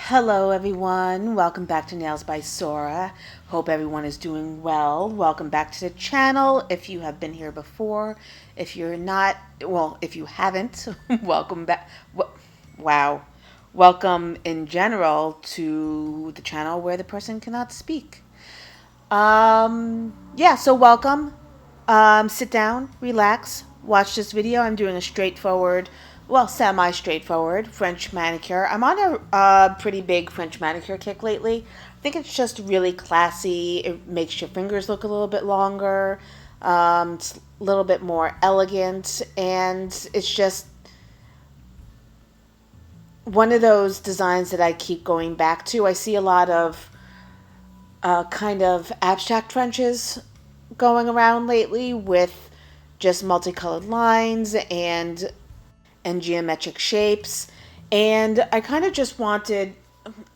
Hello everyone, welcome back to Nails by Sora. Hope everyone is doing well. Welcome back to the channel if you have been here before. If you're not, well, if you haven't, welcome back. Wow. Welcome in general to the channel where the person cannot speak. Yeah, so welcome. Sit down, relax, watch this video. I'm doing a straightforward, well, semi-straightforward French manicure. I'm on a pretty big French manicure kick lately. I think it's just really classy. It makes your fingers look a little bit longer. It's a little bit more elegant, and it's just one of those designs that I keep going back to. I see a lot of kind of abstract Frenches going around lately with just multicolored lines and geometric shapes. And I kind of just wanted,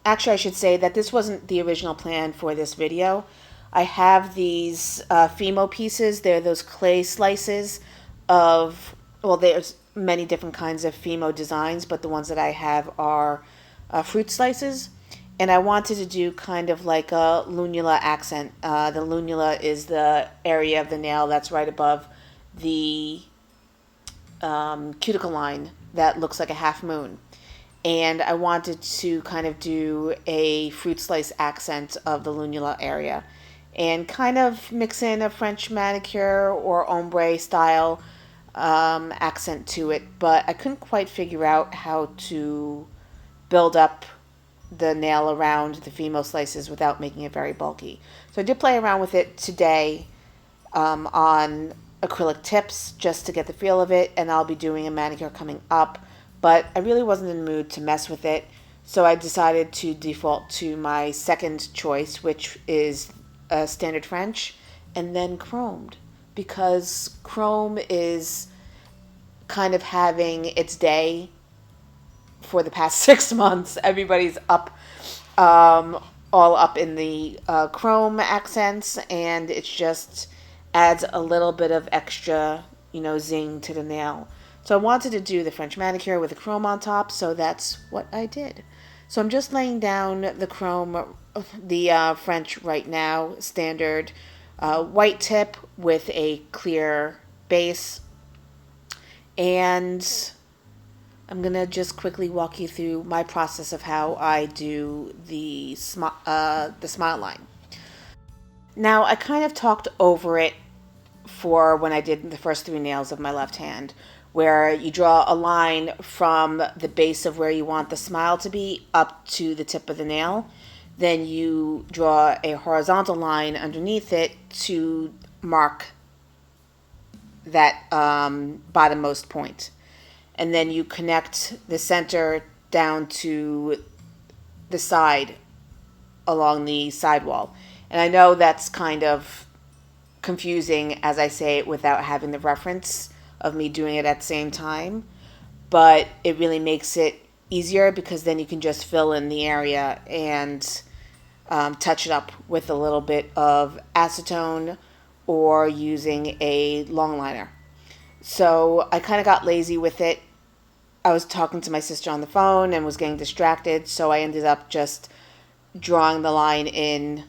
actually I should say that this wasn't the original plan for this video. I have these Fimo pieces. They're those clay slices of, well, there's many different kinds of Fimo designs, but the ones that I have are fruit slices. And I wanted to do kind of like a lunula accent. The lunula is the area of the nail that's right above the cuticle line that looks like a half moon. And I wanted to kind of do a fruit slice accent of the lunula area and kind of mix in a French manicure or ombre style accent to it. But I couldn't quite figure out how to build up the nail around the Fimo slices without making it very bulky. So I did play around with it today on acrylic tips just to get the feel of it, and I'll be doing a manicure coming up, but I really wasn't in the mood to mess with it, so I decided to default to my second choice, which is standard French and then chromed, because chrome is kind of having its day for the past 6 months. Everybody's up, all up in the chrome accents, and it's just adds a little bit of extra, zing to the nail. So I wanted to do the French manicure with the chrome on top, so that's what I did. So I'm just laying down the chrome, the French right now, standard white tip with a clear base. And I'm going to just quickly walk you through my process of how I do the smile line. Now, I kind of talked over it for when I did the first three nails of my left hand, where you draw a line from the base of where you want the smile to be up to the tip of the nail. Then you draw a horizontal line underneath it to mark that bottommost point. And then you connect the center down to the side along the sidewall. And I know that's kind of confusing as I say it without having the reference of me doing it at the same time, but it really makes it easier because then you can just fill in the area and touch it up with a little bit of acetone or using a long liner. So I kind of got lazy with it. I was talking to my sister on the phone and was getting distracted, so I ended up just drawing the line in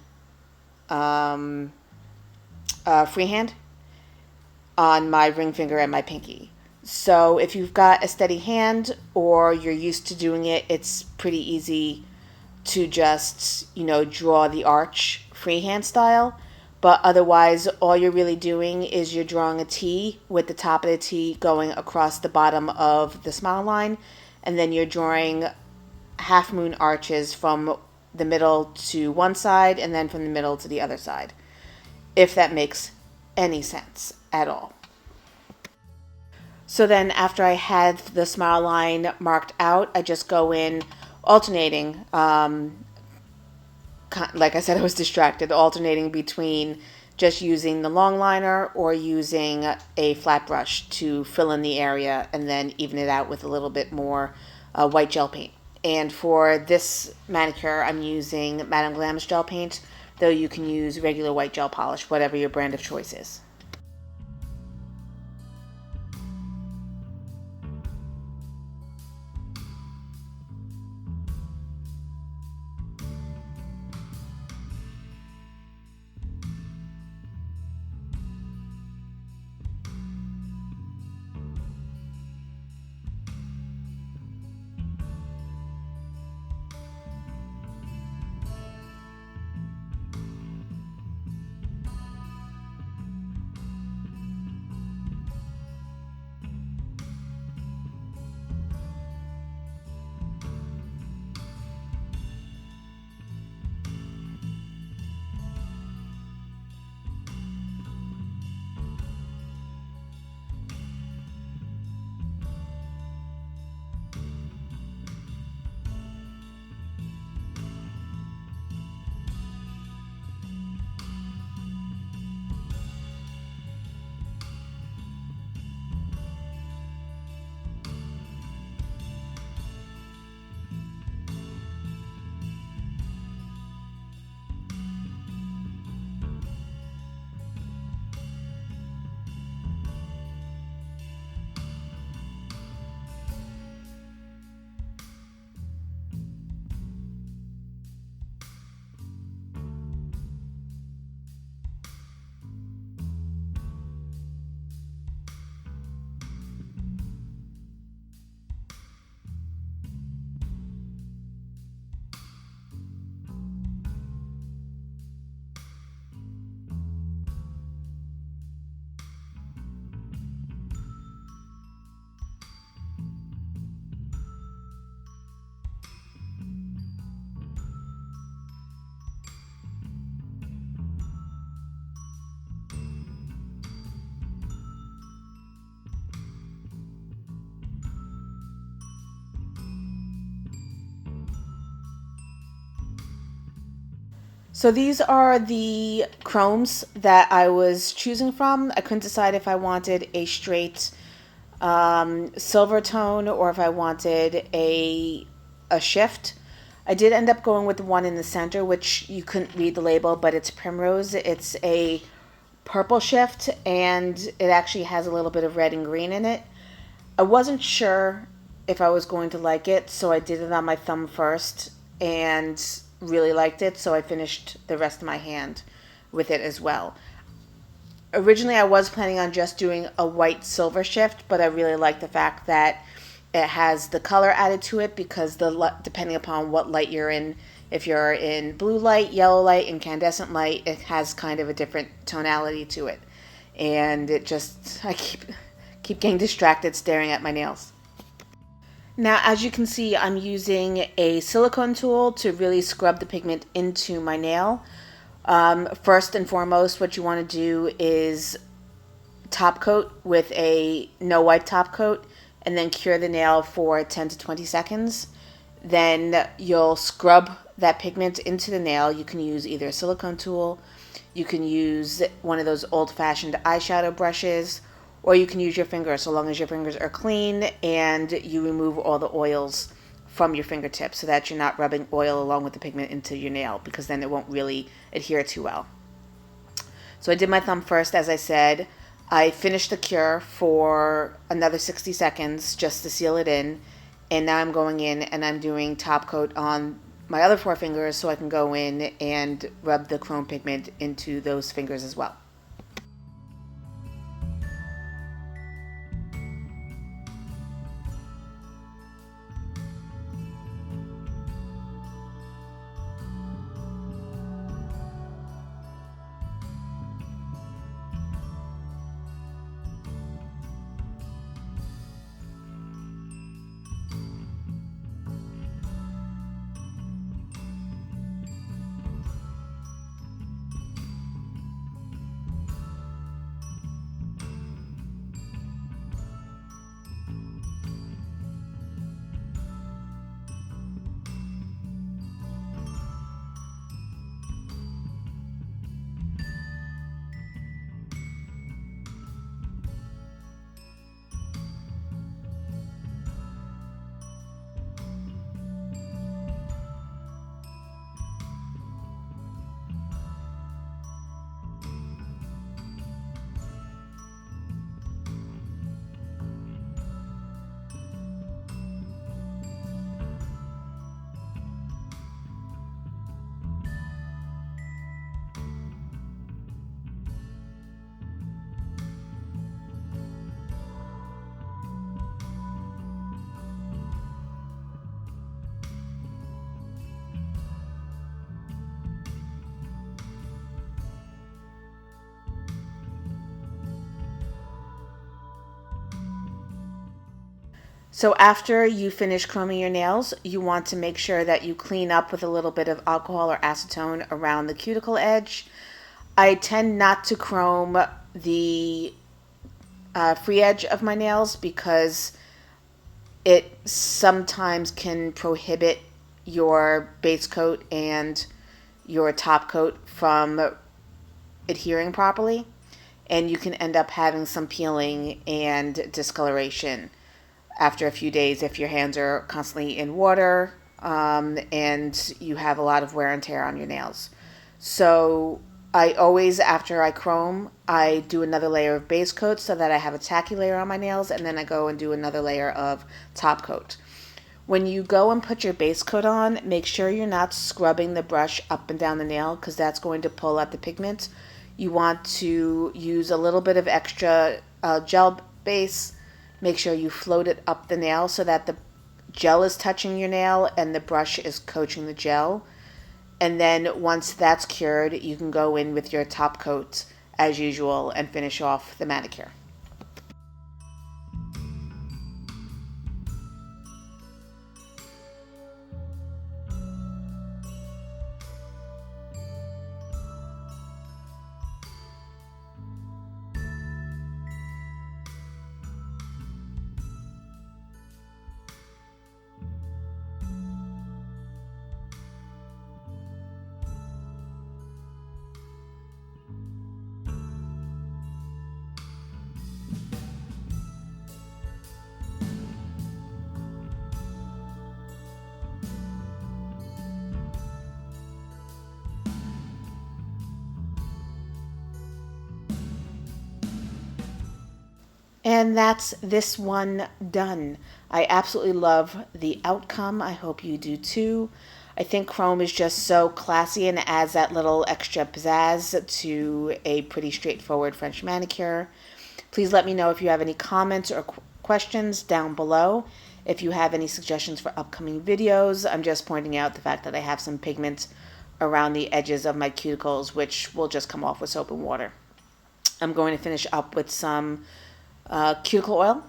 freehand on my ring finger and my pinky. So if you've got a steady hand or you're used to doing it, it's pretty easy to just, draw the arch freehand style. But otherwise, all you're really doing is you're drawing a T with the top of the T going across the bottom of the smile line. And then you're drawing half moon arches from the middle to one side and then from the middle to the other side, if that makes any sense at all. So then after I had the smile line marked out, I just go in alternating. Like I said, I was distracted, alternating between just using the long liner or using a flat brush to fill in the area and then even it out with a little bit more white gel paint. And for this manicure, I'm using Madame Glam's gel paint, though you can use regular white gel polish, whatever your brand of choice is. So these are the chromes that I was choosing from. I couldn't decide if I wanted a straight silver tone or if I wanted a shift. I did end up going with the one in the center, which you couldn't read the label, but it's Primrose. It's a purple shift, and it actually has a little bit of red and green in it. I wasn't sure if I was going to like it, so I did it on my thumb first and really liked it, so I finished the rest of my hand with it as well. Originally, I was planning on just doing a white silver shift, but I really like the fact that it has the color added to it because depending upon what light you're in, if you're in blue light, yellow light, incandescent light, it has kind of a different tonality to it. And I keep getting distracted staring at my nails. Now, as you can see, I'm using a silicone tool to really scrub the pigment into my nail. First and foremost, what you want to do is top coat with a no wipe top coat and then cure the nail for 10 to 20 seconds. Then you'll scrub that pigment into the nail. You can use either a silicone tool, you can use one of those old-fashioned eyeshadow brushes, or you can use your fingers, so long as your fingers are clean and you remove all the oils from your fingertips so that you're not rubbing oil along with the pigment into your nail, because then it won't really adhere too well. So I did my thumb first, as I said. I finished the cure for another 60 seconds just to seal it in. And now I'm going in and I'm doing top coat on my other four fingers so I can go in and rub the chrome pigment into those fingers as well. So after you finish chroming your nails, you want to make sure that you clean up with a little bit of alcohol or acetone around the cuticle edge. I tend not to chrome the free edge of my nails because it sometimes can prohibit your base coat and your top coat from adhering properly, and you can end up having some peeling and discoloration after a few days if your hands are constantly in water and you have a lot of wear and tear on your nails. So I always, after I chrome, I do another layer of base coat so that I have a tacky layer on my nails, and then I go and do another layer of top coat. When you go and put your base coat on, make sure you're not scrubbing the brush up and down the nail because that's going to pull out the pigment. You want to use a little bit of extra gel base. Make sure you float it up the nail so that the gel is touching your nail and the brush is coating the gel. And then once that's cured, you can go in with your top coat as usual and finish off the manicure. And that's this one done. I absolutely love the outcome. I hope you do too. I think chrome is just so classy and adds that little extra pizzazz to a pretty straightforward French manicure. Please let me know if you have any comments or questions down below. If you have any suggestions for upcoming videos, I'm just pointing out the fact that I have some pigment around the edges of my cuticles, which will just come off with soap and water. I'm going to finish up with some cuticle oil,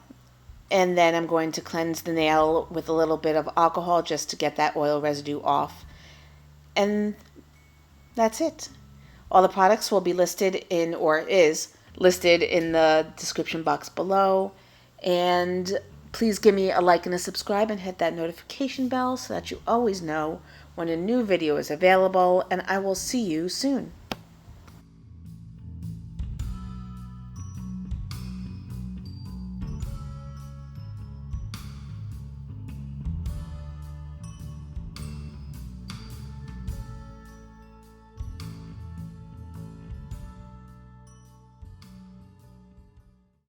and then I'm going to cleanse the nail with a little bit of alcohol just to get that oil residue off. And that's it. All the products will be listed in, or is listed in, the description box below. And please give me a like and a subscribe and hit that notification bell so that you always know when a new video is available, and I will see you soon.